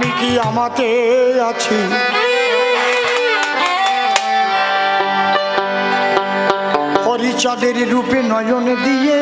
আমি কি আমাতে আছি, হরিচাঁদের রূপে নয়ন দিয়ে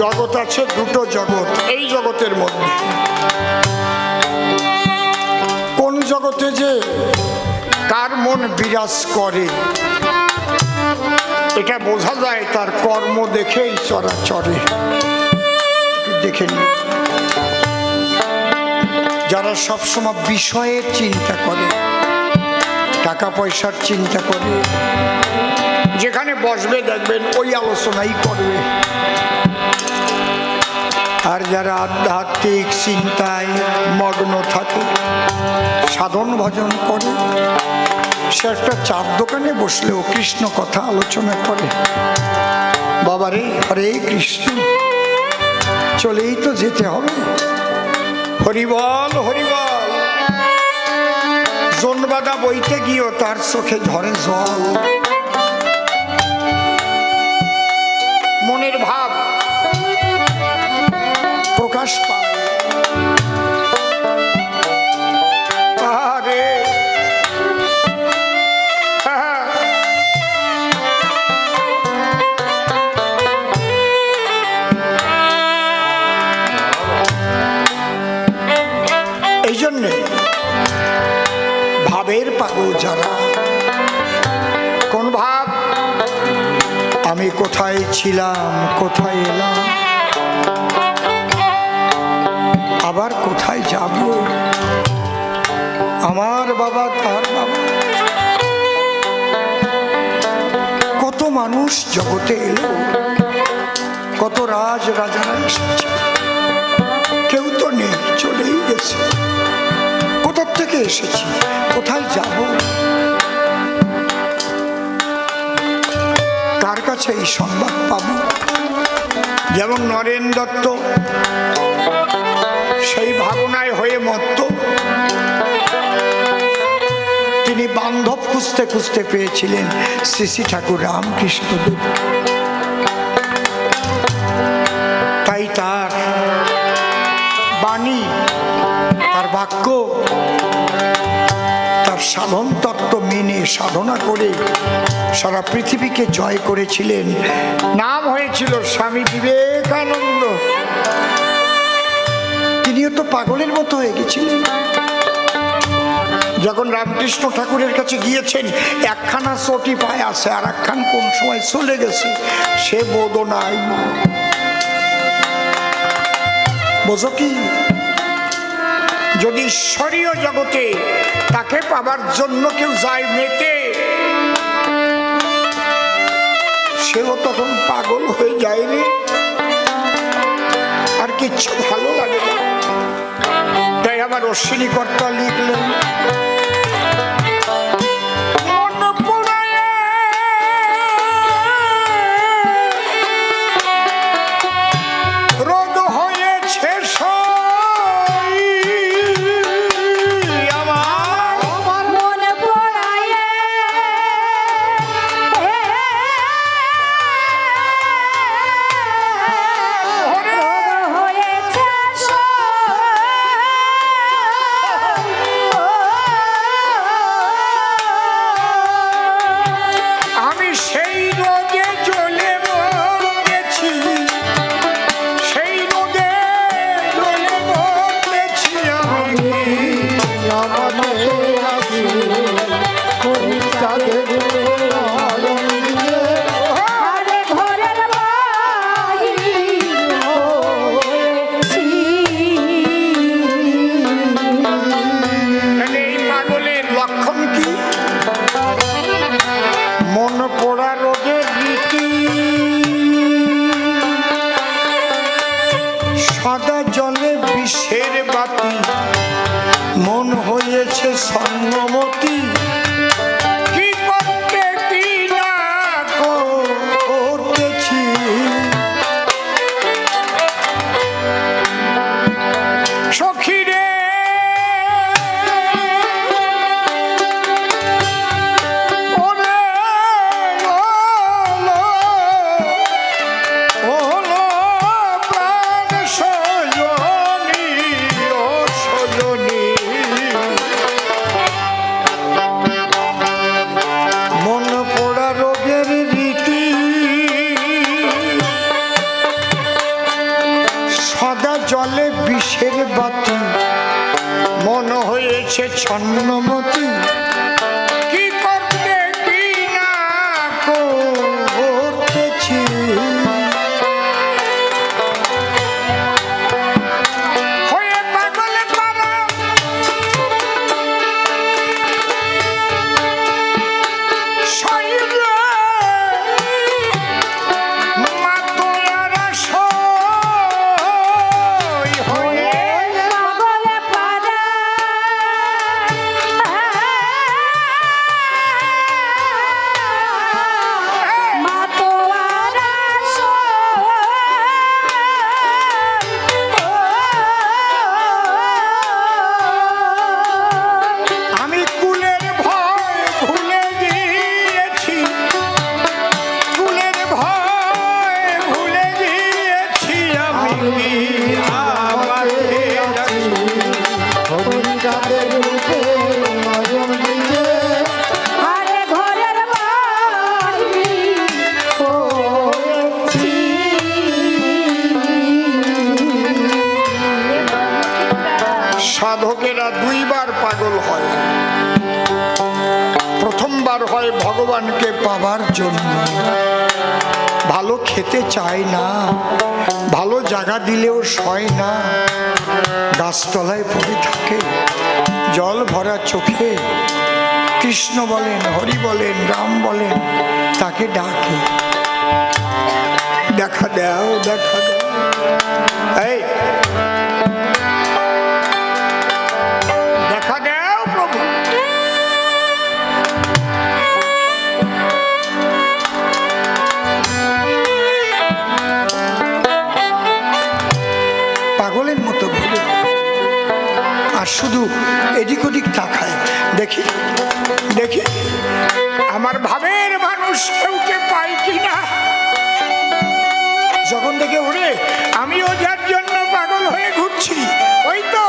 জগৎ আছে দুটো জগৎ। এই জগতের মধ্যে কোন জগতে যে কার মন বিরাজ করে এটা বোঝা যায় তার কর্ম দেখেই চরাচরে। দেখে নি যারা সবসময় বিষয়ের চিন্তা করে, টাকা পয়সার চিন্তা করে, যেখানে বসবে দেখবেন ওই আলোচনাই করবে। আর যারা আধ্যাত্মিক চিন্তায় মগ্ন থাকে, সাধন ভজন করে, সে একটা চার দোকানে বসলেও কৃষ্ণ কথা আলোচনা করে। বাবারে হরে কৃষ্ণ, চলেই তো যেতে হবে। হরিবল হরিবল। জনবাদা বইতে গিয়েও তার চোখে ঝরে জল। মনের ভাব প্রকাশ পায়। আরে এই জন্যে ভাবের পাগল যারা, কোন ভাব? আমি কোথায় ছিলাম, কোথায় এলাম, আবার কোথায় যাব, আমার বাবা তার বাবা। কত মানুষ জগতে এলো, কত রাজ রাজারা এসেছে, কেউ তো নেই, চলেই গেছে। কোথা থেকে এসেছি, কোথায় যাব, কার কাছে এই সংবাদ পাব? যেমন নরেন দত্ত সেই ভাবনায় হয়ে মত্ত, তিনি বান্ধব খুঁজতে খুঁজতে পেয়েছিলেন শ্রী শ্রী ঠাকুর রামকৃষ্ণদেব। তাই তার বাণী, তার বাক্য, তার সাধন তত্ত্ব মেনে সাধনা করে সারা পৃথিবীকে জয় করেছিলেন। নাম হয়েছিল স্বামী বিবেকানন্দ। তিনিও তো পাগলের মতো হয়ে গেছিলেন। যখন রামকৃষ্ণ ঠাকুরের কাছে গিয়েছেন, একখানা চটি পায়ে আছে, আর একখান কোন সময় চলে গেছে, সে বোধ নাই। বোঝো কি? যদি ঈশ্বরীয় জগতে তাকে পাবার জন্য কেউ যায় মেতে, সেও তখন পাগল হয়ে যায়নি, আর কিচ্ছু ভালো লাগে না। তাই আমার অশ্বিনী কর্তা লিখলেন, ছন্নমতি কি করতে কি না করতেছি হয়ে পাগল পারা শরীরে মাতোয়ারা সই হয়ে আমি কুলের ভয় ভুলে গিয়েছি কুলের ভয় ভুলে গিয়েছি আমি কি আমাকে হরিচাঁদের রূপে নয়ন দিলে আরে ঘরের বাড়ি হয়েছি। সাধকেরা দুইবার পাগল হয় প্রথমবার হয় ভগবানকে পাবার জন্য ভালো খেতে চায় না ভালো জায়গা দিলেও সয় না গাছতলায় পড়ে থাকে জল ভরা চোখে কৃষ্ণ বলেন হরি বলেন রাম বলেন তাকে ডাকে দেখা দাও দেখা দাও এই দেখা দাও প্রভু পাগলের মতো ঘুরে আর শুধু এদিক ওদিক তাকায় দেখি দেখি আমার ভাবের মানুষ কেউকে পাই কিনা যখন দেখে ওরে আমিও যার জন্য পাগল হয়ে ঘুরছি ওই তো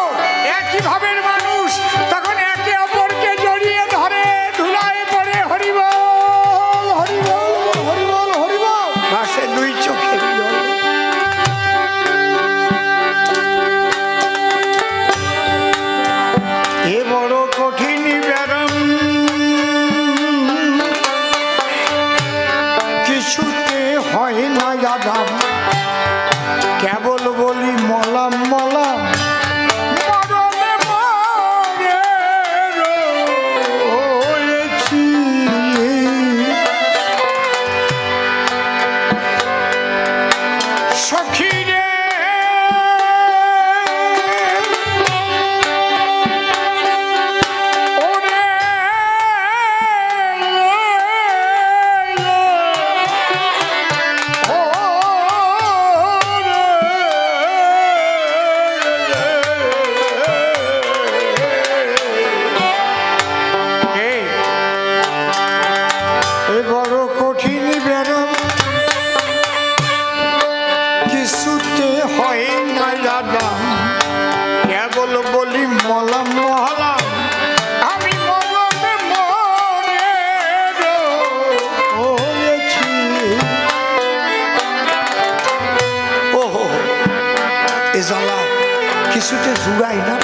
একই ভাবের মানুষ তখন একে অপরকে জড়িয়ে ধরে ধুলায় পড়ে হরিবল হরিবল হরিবল হরিবল ভাসে দুই চোখের জল এ বড় কঠিন ব্যারাম কিছুতে হয় না আরাম কেবল বলি মলাম মলাম মরণে মরে রয়েছি সখী রে ওরে এ বড় কঠিন ব্যারাম কিছুতে হয় না আরাম কেবল বলি মলাম মহলাম আমি মরণে মরে রয়েছি ওহো এ জ্বালা কিছুতে জুড়াই না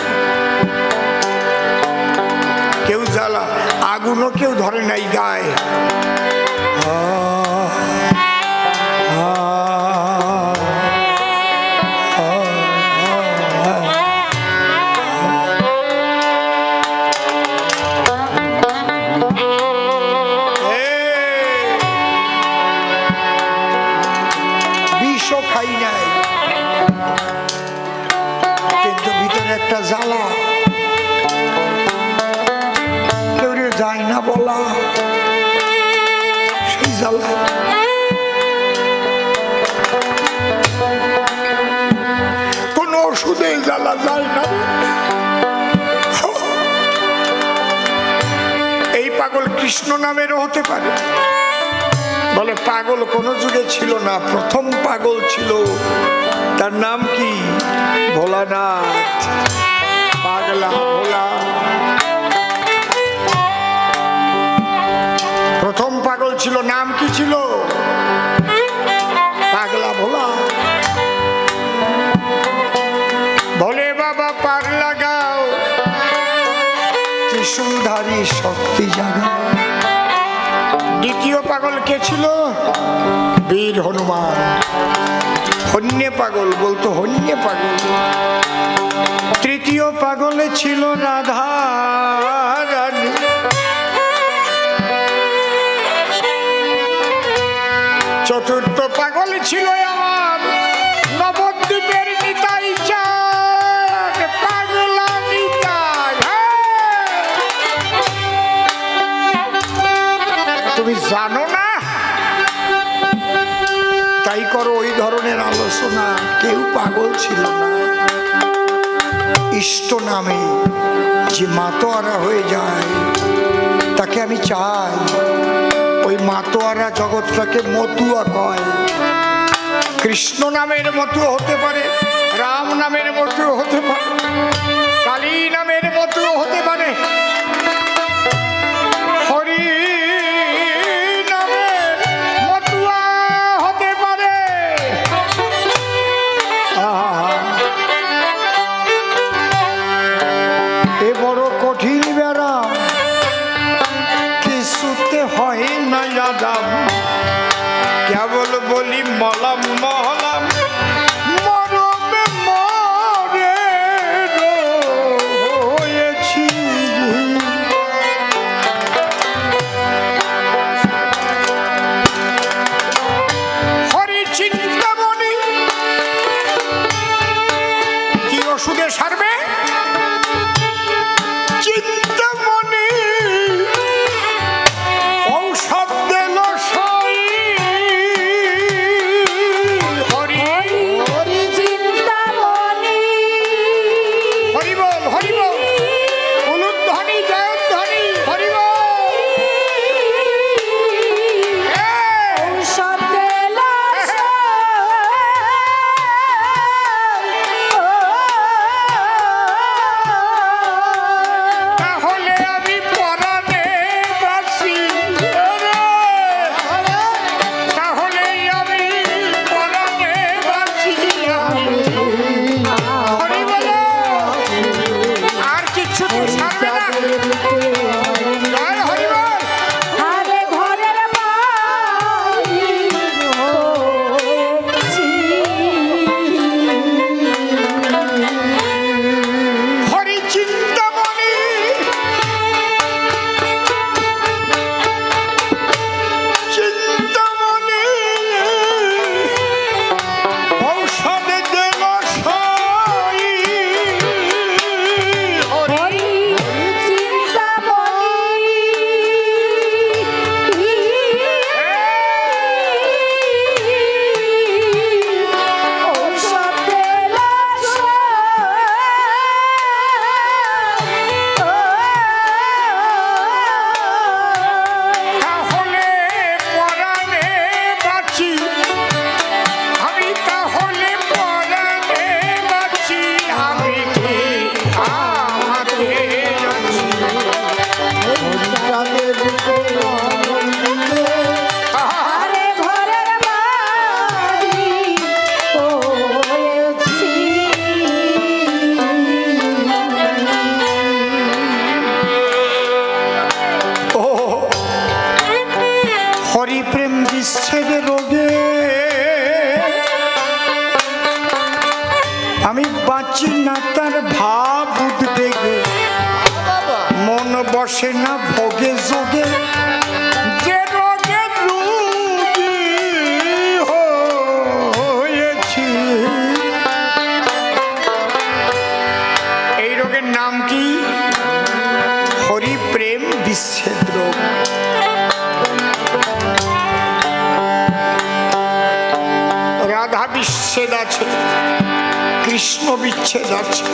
কেউ জ্বালা আগুনও কেউ ধরে নাই গায়ে বিষও খাই নাই কিন্তু ভিতরে একটা জ্বালা কেউ যায় না বলা সেই জ্বালা কোন ওষুধে জ্বালা যায় না এই পাগল কৃষ্ণ নামেরও হতে পারে বলে পাগল কোনো যুগে ছিল না প্রথম পাগল ছিল তার নাম কি ভোলানাথ পাগলা ভোলা প্রথম পাগল ছিল নাম কি ছিল পাগলা ভোলা ভোলে বাবা পার লাগাও ত্রিশূলধারী শক্তি জাগা। দ্বিতীয় পাগল কে ছিল? বীর হনুমান। হন্যে পাগল বলতো, হন্যে পাগল। তৃতীয় পাগলে ছিল রাধা রানী। চতুর্থ পাগল ছিল আমার নবদ্বীপের নিতাই চাঁদ, পাগলা নিতাই। তুমি জানো না, তাই করো ওই ধরনের আলোচনা। কেউ পাগল ছিল না। ইষ্ট নামে যে মাতোয়ারা হয়ে যায় তাকে আমি চাই। ওই মাতোয়ারা জগৎটাকে মতুয়া কয়। কৃষ্ণ নামের মতুয়া হতে পারে, রাম নামের মতুয়া হতে পারে, কালী নামের মতুয়া হতে পারে, হরি নামের মতুয়া হতে পারে। এ বড় কঠিন ব্যারাম, কিছুতে হয় না যাদাম। কেবল বলি মলম মহলম, মরমে মরে রয়েছি। হরি চিন্তামণি কি ওষুধে সারবে? চিন্তামণি ঔষধ দিল সই। হরি হরি চিন্তামণি, হরি বল, হরি বল, উলুধ্বনি জয়ধ্বনি, হরি বল। ঔষধ দিল সই। তাহলে আমি পরাণে বাসি, তাহলে আমি পরাণে বাসি। হরি বল। আর কিছু তো ছাড়বে না। জয় হরি বল। আরে ঘরের বাড়ি হয়েছি। হরি চিন্তামণি চিন্তামণি ঔষধ দেব সই। হরি হরি চিন্তামণি, ঔষধ দিল সই। তাহলে পরাণে বাঁচি, আমি তাহলে পরাণে বাঁচি। আমি কি আমাকে আরে ঘরের বাড়ি হয়েছি। ও হরি প্রেম বিচ্ছেদ রোগে আমি বাঁচি না তার ভাব উদ্বেগে। মন বসে না ভোগে যোগে, যে রোগে রোগী হয়েছি। এই রোগের নাম কি? হরি প্রেম বিচ্ছেদ রোগ। রাধা বিচ্ছেদ আছে, কৃষ্ণ বিচ্ছেদ আছে।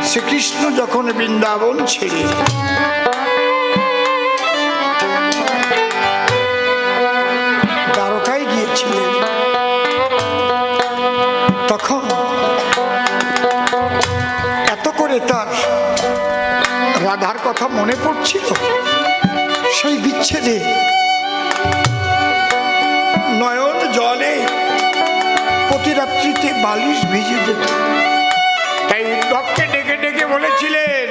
শ্রীকৃষ্ণ যখন বৃন্দাবন ছেড়ে দ্বারকায় গিয়েছিলেন, তখন এত করে তার রাধার কথা মনে পড়ছিল। সেই বিচ্ছেদে নয়ন জলে প্রতি রাত্রিতে বালিশ ভিজে যেত। তাই উদ্ধবকে ডেকে ডেকে বলেছিলেন,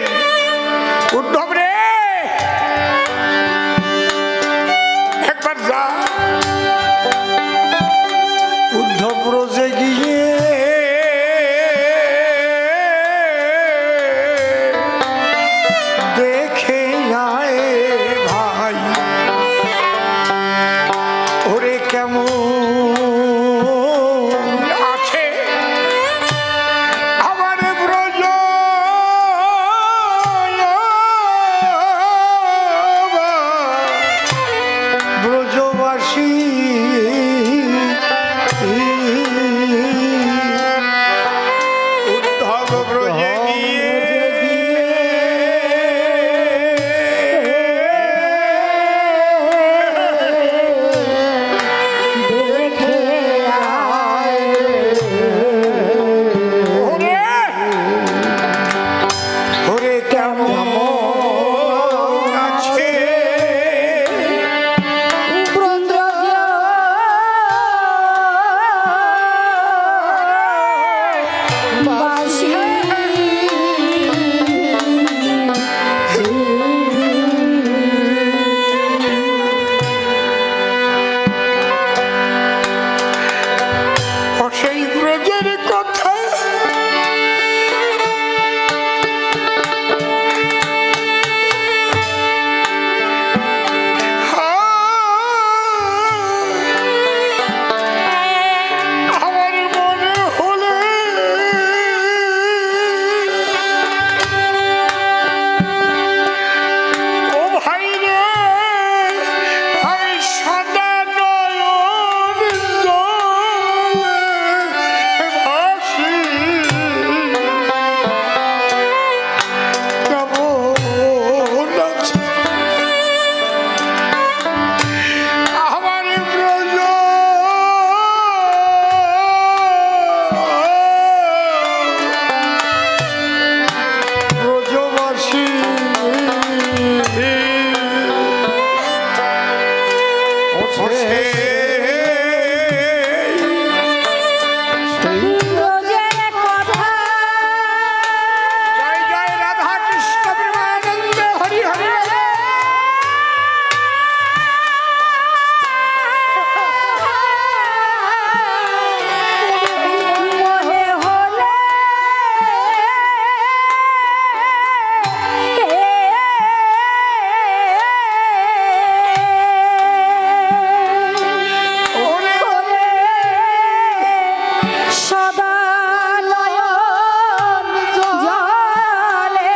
ব্রজবাসী উদ্ধব ব্রজে গিয়ে দেখে আয় ওরে ওরে কেমন আছে বাসী ও সেই ব্রজের কথা আমার মনে হলে ও ভাই রে আমি সদা নয়ন জলে ভাসি কেমন আছে আমার ব্রজ ব্রজবাসী ব্রজের কথা জয় জয় রাধা কৃষ্ণ প্রেমানন্দ হরি হরি মনে হলে সদা নয়ন জলে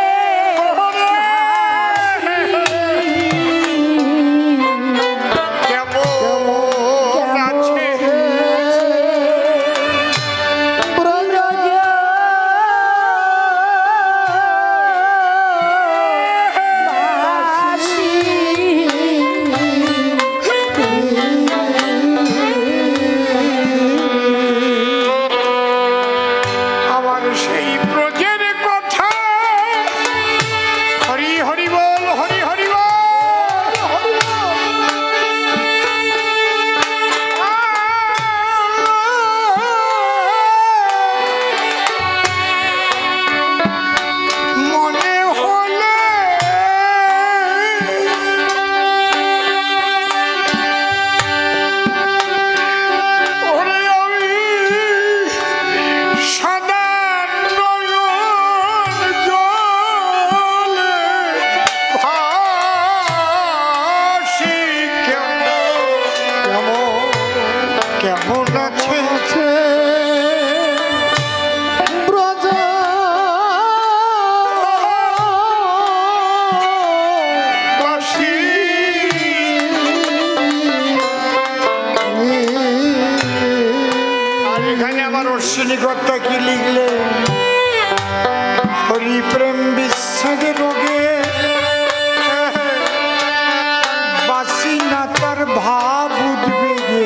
কেমন আছে আমার সেই ব্রজের কথা হরি হরি বল হরি হরি বল হরি মনে হলে ওরে আমি সদা নয়ন জলে ভাসি কেমন আছে বাসি আর এখানে আমার অশ্বিনী কর্তা কি লিখলেন হরি প্রেম বিশ্বাসের রোগে বাসি না তার ভাব উদ্বেগে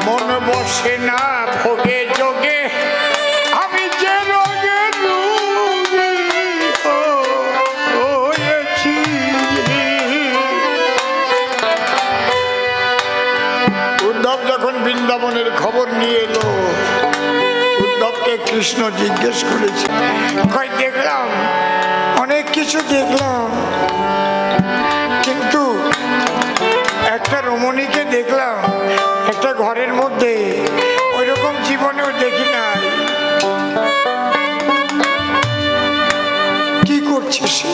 মন বসে না ভোগে যোগে আমি যে রোগে রোগী হয়েছি উদ্ধব যখন বৃন্দাবনের খবর নিয়ে এলো উদ্ধবকে কৃষ্ণ জিজ্ঞেস করেছে কই দেখলাম অনেক কিছু দেখলাম কিন্তু একটা রমণীকে দেখলাম একটা ঘরের মধ্যে ওইরকম জীবনেও দেখি নাই কি করছে সে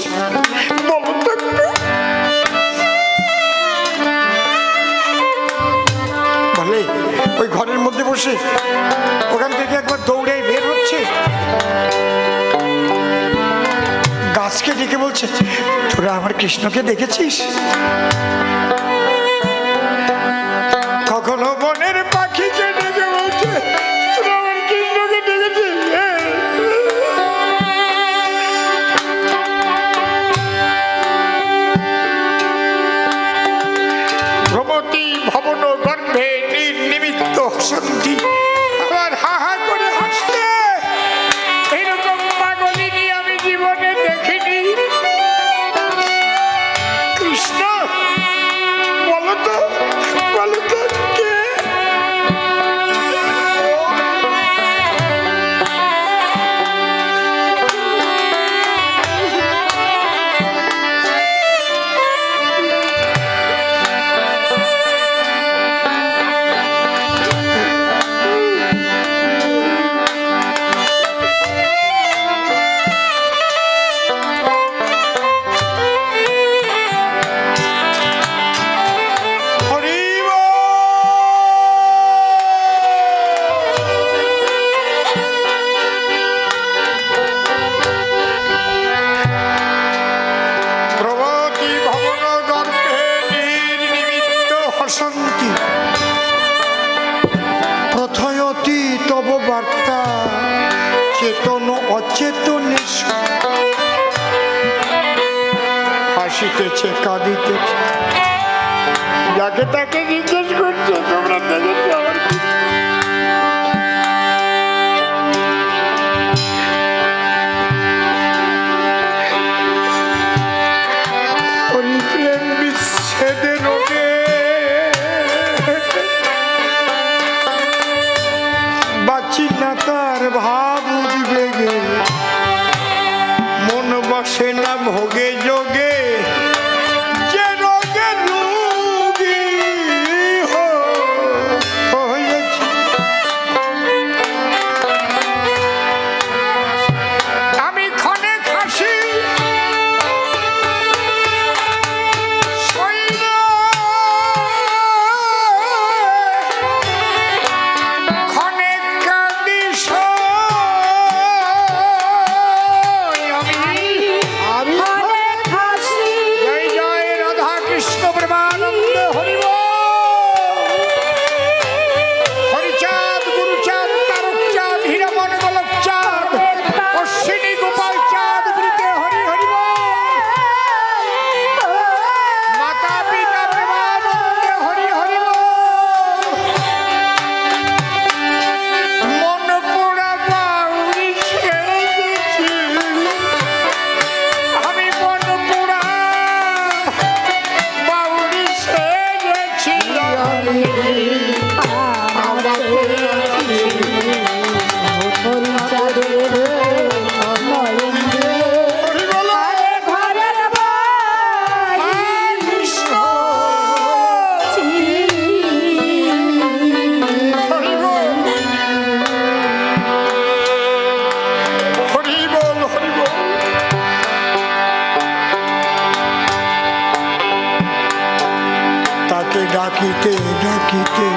বলো তো একটু। বলে ওই ঘরের মধ্যে বসে ওখান থেকে একবার দৌড়ে বের হচ্ছে গাছকে ডেকে বলছে তোরা আমার কৃষ্ণকে দেখেছিস প্রশান্তি প্রথয়তি তব বার্তা চেতন অচেতনে হাসিতেছে কাঁদিতেছে। যাকে তাকে জিজ্ঞেস করছে তোমরা দেখেছো আমার কি? প্রেম বিচ্ছেদের রোগে বাঁচি না তার ভাব উদ্বেগে, মন বসে না ভোগে যোগে, যে রোগে রোগী হয়েছি। আমি ক্ষণে খাসি ডাকিতে ডাকিতে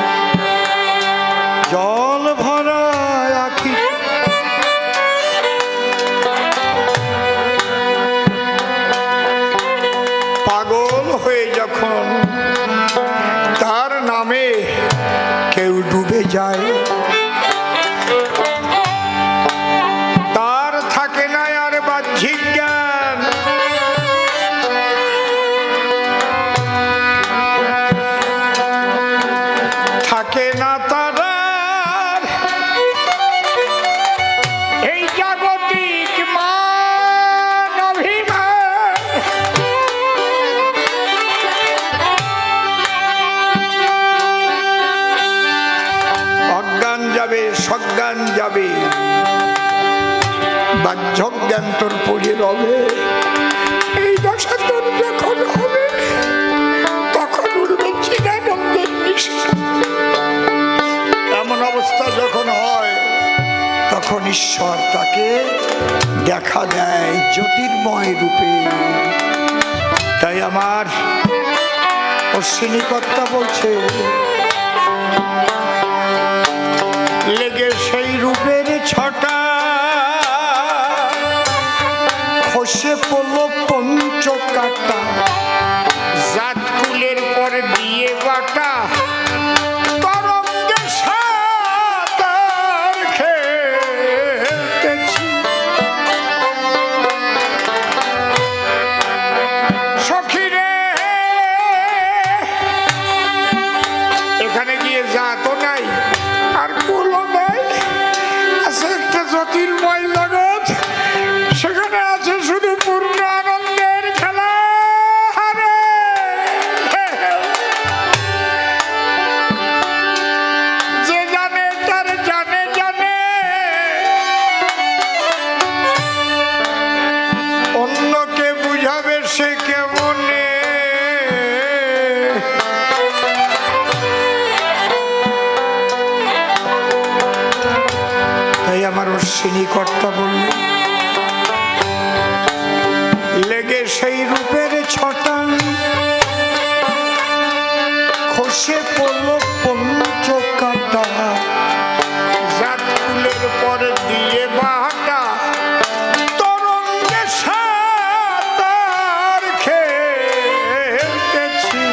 জল ভরা আখি, পাগল হয়ে যখন তার নামে কেউ ডুবে যায়, তার থাকে না আর বাহ্যিক জ্ঞান। থাকে না তারা এই জাগতিক মান অভিমান, অজ্ঞান যাবে সজ্ঞান যাবে, বাহ্য জ্ঞান তোর পড়ে রবে। এই দশা তোর যখন হবে তখন উঠবে চিদানন্দের নিশা। এমন অবস্থা যখন হয় তখন ঈশ্বর তাকে দেখা দেয় জ্যোতির্ময় রূপে। তাই আমার অশ্বিনী কর্তা বলছে, লেগে সেই রূপের ছটা খসে পড়ল পঞ্চকাটা, জাত কুলের পর দিয়ে বাটা, জ্যোতির্ময় জগৎ, সেখানে আছে শুধু পূর্ণ আনন্দের খেলা। যে জানে তার জানে জানে, অন্যকে বুঝাবে সে কেমনে। তাই আমার অশ্বিনী কর্তা বলল, লেগে সেই রূপের ছটা খসে পড়ল পঞ্চকাটা, জাত কুলের পর দিয়ে বাটা, তরঙ্গে সাঁতার খেলতেছি।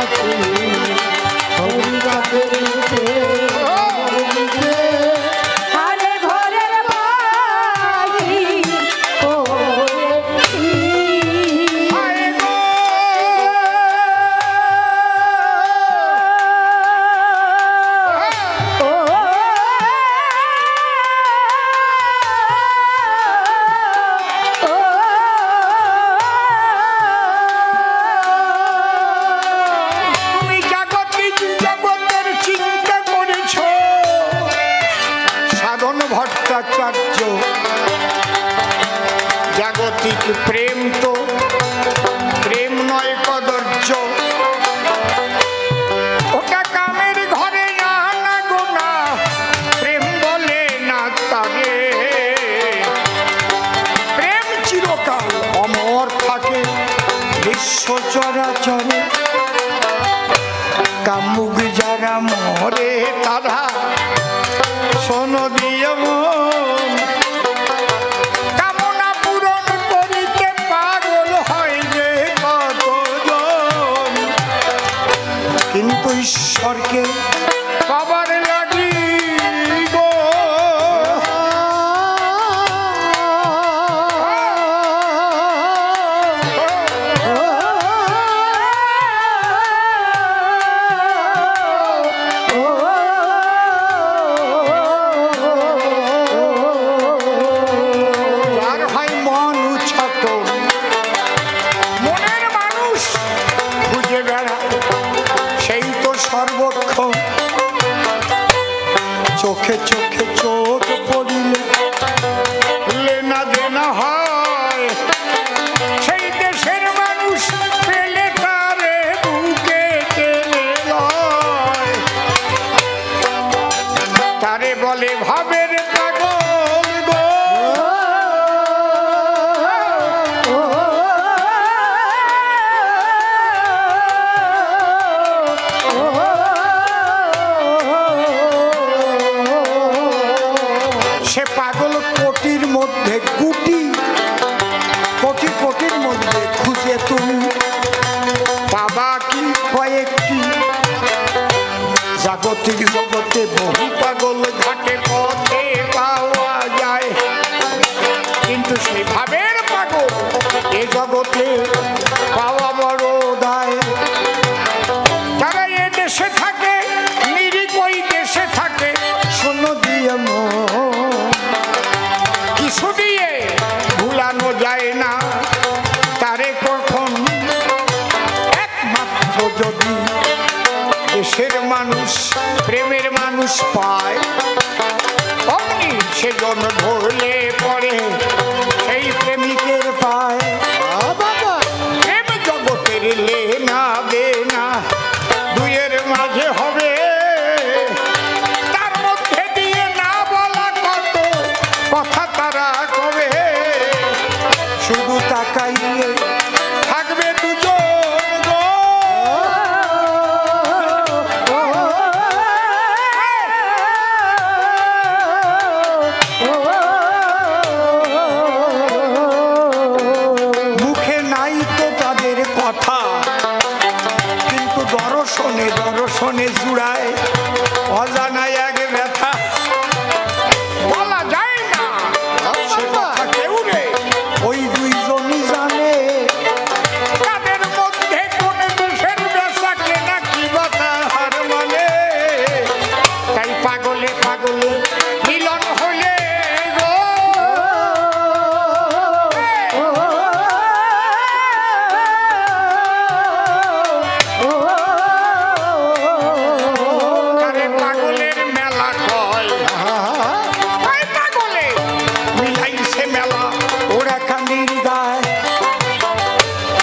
আছে হরিচাঁদের মুখে আরে ঘরের বাড়ি করেছি। আয় গো, ও তুমি জাগতিক জগতের চিন্তা করেছ সাধন ভট্টাচার্য। জাগতিক প্রেম তো প্রেম নয় কদর্য, ওটা কামের ঘরে না না গোনা, প্রেম বলে না তারে। প্রেম চিরকাল অমর থাকে বিশ্ব চরাচরে, কামুক যারা মরে তারা শোনো দিয়ে মন, কামনা পূরণ করিতে পাগল হয় যে কতজন, কিন্তু ঈশ্বরকে পাবার লাগি গো যার হয় মন উচ্ছ্বত, মনের মানুষ খুঁজে বেড়ায় সেই তো সর্বক্ষণ। চোখে চোখে চোখ পড়িলে লেনা দেনা হয়, সেই দেশের মানুষ পেলে তারে বুকে টেনে লয়, তারে বলে ভাবের পাগল গো। সে পাগল কোটির মধ্যে গুটি, কোটি কোটির মধ্যে খুঁজে তুমি বাবা কি কয়েকটি। জাগতিক জগতে বহু পাগল ঘাটে পথে পাওয়া যায়, কিন্তু সেই ভাবের পাগল এ জগতে পাওয়া বড় দায়। যারা এ দেশে থাকে নিরিখ ওই দেশে থাকে, শোনো দিয়ে মন, কিছু দিয়ে ভুলানো যায় না তারে কখন, একমাত্র যদি দেশের মানুষ প্রেমের মানুষ পায়, অমনি সেজন ধরলে পরে সেই প্রেমিকের পায়। প্রেম জগতের লেনা দেনা দুইয়ের মাঝে হবে, তার মধ্যে দিয়ে না বলা কত কথা তারা কবে, শুধু তাকাইলে থাকবে দুজন গো। মুখে নাই তো তাদের কথা, কিন্তু দর্শনে দর্শনে জুড়ায় অজানা এক ব্যথা, বলা যায় না সে কথা কেউ নেই, ওই দুইজনই জানে তাদের মধ্যে কোন দেশের বেচা কেনা কি বাতা হার মানে। তাই পাগলে পাগলে মিলন হলে গো, তারে পাগলের মেলা কয়। ওই পাগলে মিলাইছে মেলা ওরা কান্দির গায়।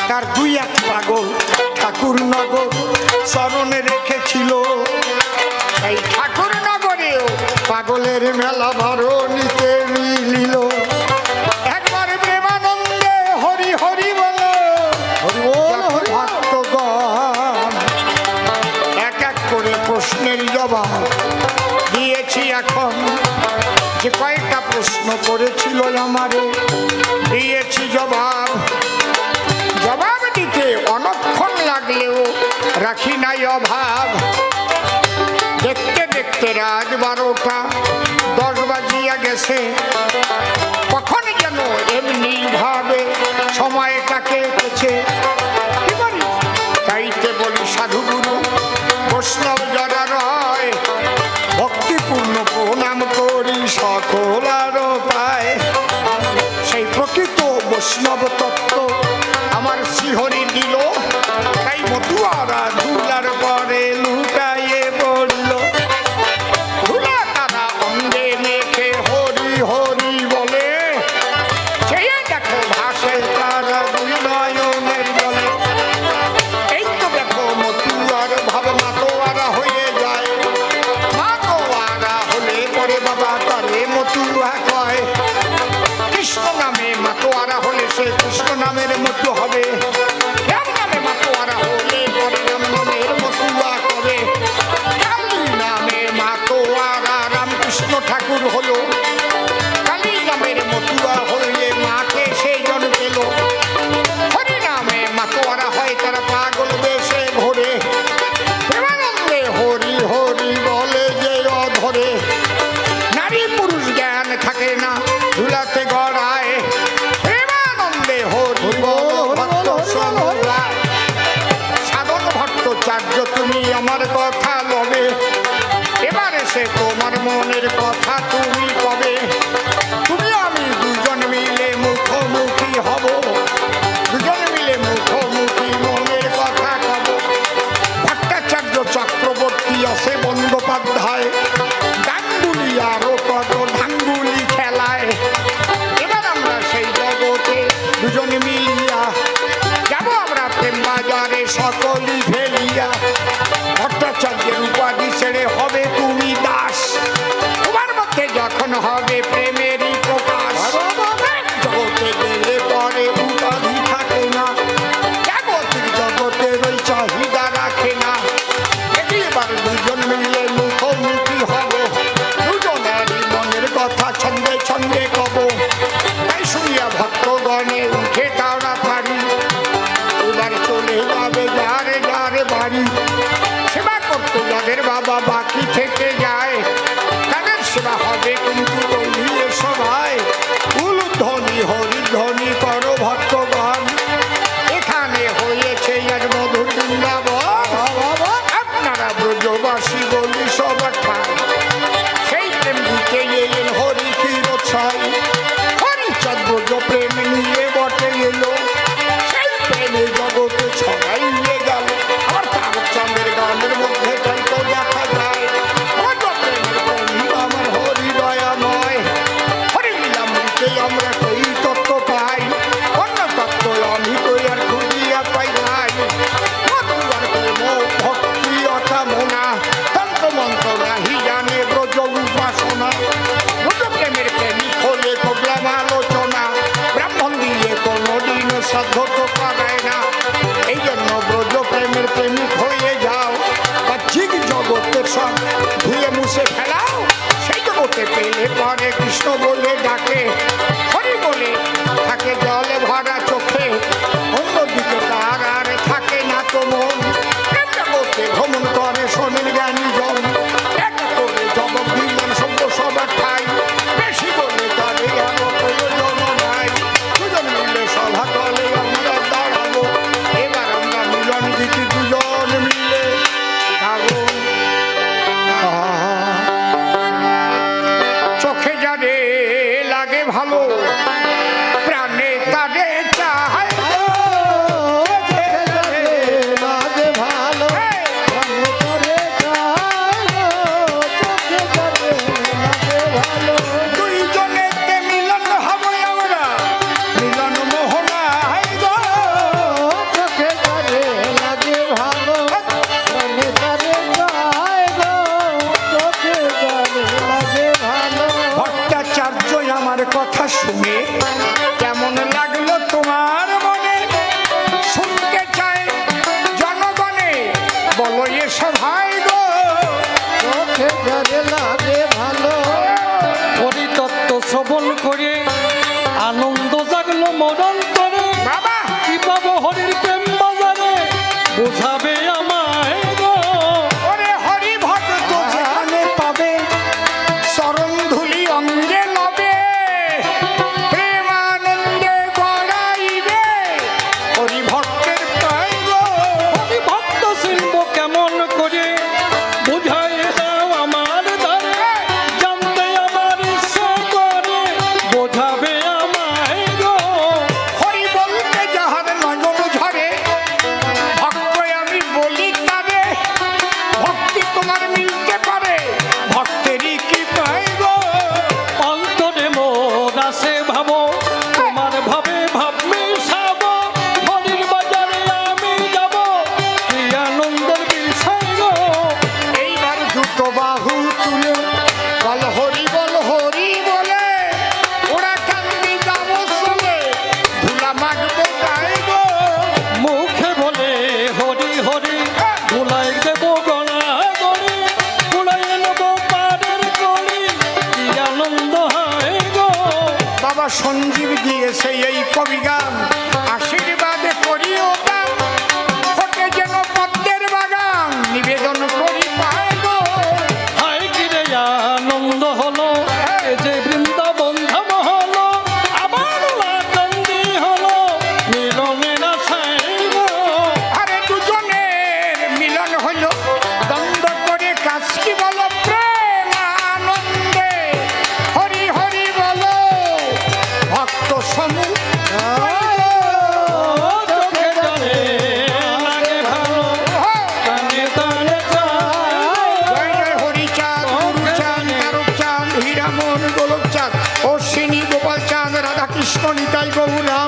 তার দুই এক পাগল ঠাকুর নগর চরণে রেখেছিল, এই ঠাকুর নগরেও পাগলের মেলা ভারো নিতে মিলিল। একবার প্রেমানন্দে হরি হরি বলো, ভক্তগণ এক এক করে প্রশ্নের জবাব দিয়েছি এখন, যে কয়েকটা প্রশ্ন করেছিল আমারে দিয়েছি জবাব। জবাব দিতে অনক্ষণ লাগলেও রাখি নাই অভাব। দেখতে দেখতে রাত 12টা 10 বাজিয়া গেছে, কখন যেন এমনি ভাবে সময়টাকে কেটেছে। কি বলি? তাইতে বলি সাধুগুরু বৈষ্ণব যারা রয়, ভক্তিপূর্ণ প্রণাম করি সকল আরো পায়। সেই প্রকৃত বৈষ্ণব তত্ত্ব আমার শিহরি দিল, তাই মতুয়ারা ধুলার পরে লুটাইয়ে পড়ল। ধুলা তারা অঙ্গে মেখে হরি হরি বলে, চেয়ে দেখো ভাসে তারা দুই নয়নের জলে। এই তো দেখো মতুয়ার ভাব মাতোয়ারা হয়ে যায়, মাতোয়ারা হলে পরে বাবা তারে মতুয়া কয়। কৃষ্ণ নামে মাতোয়ারা হলে সে কৃষ্ণ নামের মতো হবে, রাম নামে মাতোয়ারা হলে পরে রাম নামের মতুয়া হবে। কালী নামে মাতোয়ারা রামকৃষ্ণ ঠাকুর হলো, কালী নামের মতুয়া হয়ে মাকে সেই জন পেল। হরি নামে মাতোয়ারা হয় তারা পাগল বেশে ঘোরে, প্রেমানন্দে হরি হরি বলে যে অধরে। নারী পুরুষ জ্ঞান থাকে না ধুলাতে গড়ায়, প্রেমানন্দে হরি বল ভক্ত সমরায়। সাধন ভট্টাচার্য তুমি আমার কথা লবে, এবারে সে তোমার মনের কথা তুমি কবে। তুমি আমি দুজন মিলে মুখোমুখি হব, দুজন মিলে মুখোমুখি মনের কথা কব। ভট্টাচার্য চক্রবর্তী আছে বন্দ্যোপাধ্যায়, গাঙ্গুলি আরো কত ধাঙ্গুলি খেলায়। এবার আমরা সেই জগতে দুজন মিলিয়া যাব আমরা প্রেম বাজারে সকলই ফেলিয়া। ভট্টাচার্যের উপাধি ছেড়ে হবে তুমি দাস, তোমার মধ্যে যখন হবে প্রেমেরই প্রকাশ। জগতে গেলে পরে উপাধি থাকে না, জাগতিক জগতের ওই চাহিদা রাখে না। এবার দুজন মিলে মুখোমুখি হব, দুজনেরই মনের কথা ছন্দে ছন্দে কব। তাই শুনিয়া ভক্তগণে উঠে তাড়াতাড়ি, এবার চলে যাবে যারে যারে বাড়ি। সেবা করতে যাদের বাবা বাকি থেকে যায়, তাদের সেবা হবে কিন্তু বলিয়ে সবাই। উলুধ্বনি হরিধ্বনি করো ভক্তগণ, এখানে হয়েছে এক মধুর বৃন্দাবন। আপনারা ব্রজবাসী বলি সবার ঠাই, সেই প্রেম দিতে এলেন হরি ক্ষীরোৎসয়। হরিচাঁদ ব্রজ প্রেম নিয়ে বটে এলো, সেই প্রেমে জগতে ছড়াইয়ে গেল। আবার তারকচন্দ্রের গানের মধ্যে তাই তো দেখা যায়, ব্রজ প্রেমের প্রেমী আমার হরি দয়াময়। হরি লীলামৃতে আমরা সেই তত্ত্ব পাই, অন্য তত্ত্ব আমি তো আর খুঁজিয়া পাই নাই। মতুয়ার প্রেম ভক্তি অকামনা, তন্ত্র মন্ত্র নাহি জানে ব্রজ উপাসনা। ব্রজ প্রেমের প্রেমিক হলে করলাম আলোচনা, ব্রাহ্মণ দিয়ে কোনোদিন শ্রাদ্ধ তো করায় না। এই জন্য ব্রজ প্রেমের প্রেমিক হয়ে যাও, বাহ্যিক জগতের সব ধুয়ে মুছে ফেলাও। সেই জগতে পেলে পরে কৃষ্ণ বলে ডাকে, হরি বলে থাকে জলে ভরা চোখে। অন্যদিকে তার আর থাকে না তো মন, প্রেম জগতে ভ্রমণ করে শোনেন জ্ঞানী জন। এক করে জগৎ দিলেন সভ্য সবার ঠাই, বেশি বলে তারে আরো প্রয়োজন নাই। দুজন মিলে সভা তলে আমরা দাঁড়াবো, এবার আমরা মিলন গীতি দুজন মিলে গাবো। চোখে যারে লাগে ভালো, প্রাণে তারে চায়। দুইজনেতে মিলন হব আমরা, মিলন মোহনায় গো। ভট্টাচার্য আমার কথা শুনে কেমন লাগলো তোমার মনে? শুনতে চায় জনগণে, বলো এ সভায় গো। হরিতত্ত্ব শ্রবণ করে আনন্দ জাগলো মরন্তরে। বাবা কি পাবো হরির প্রেম বাজারে, বোঝাবে আমার সঞ্জীব দিয়েছে এই কবি গান আশীর্বাদে করিও গান ফোটে যেন পদ্মের বাগান নিবেদন করি পায় গো। হায় কিরে আনন্দ হলো এ যে বৃন্দাবন ধাম হলো আবার লাকান্দি হলো মিলনের আশায় গো। আরে দুজনের মিলন হলো দ্বন্দ্ব করে কাজ কি বলো প্রেম আনন্দে হরি হরি বলো ভক্ত সমূহ চোখে জলে লাগে ভালো কানে তালে চায়। জয় জয় হরিচাঁদ গুরুচাঁদ তারকচাঁদ হীরামন গোলকচাঁদ অশ্বিনী গোপালচাঁদ রাধাকৃষ্ণ নিতাই গৌরা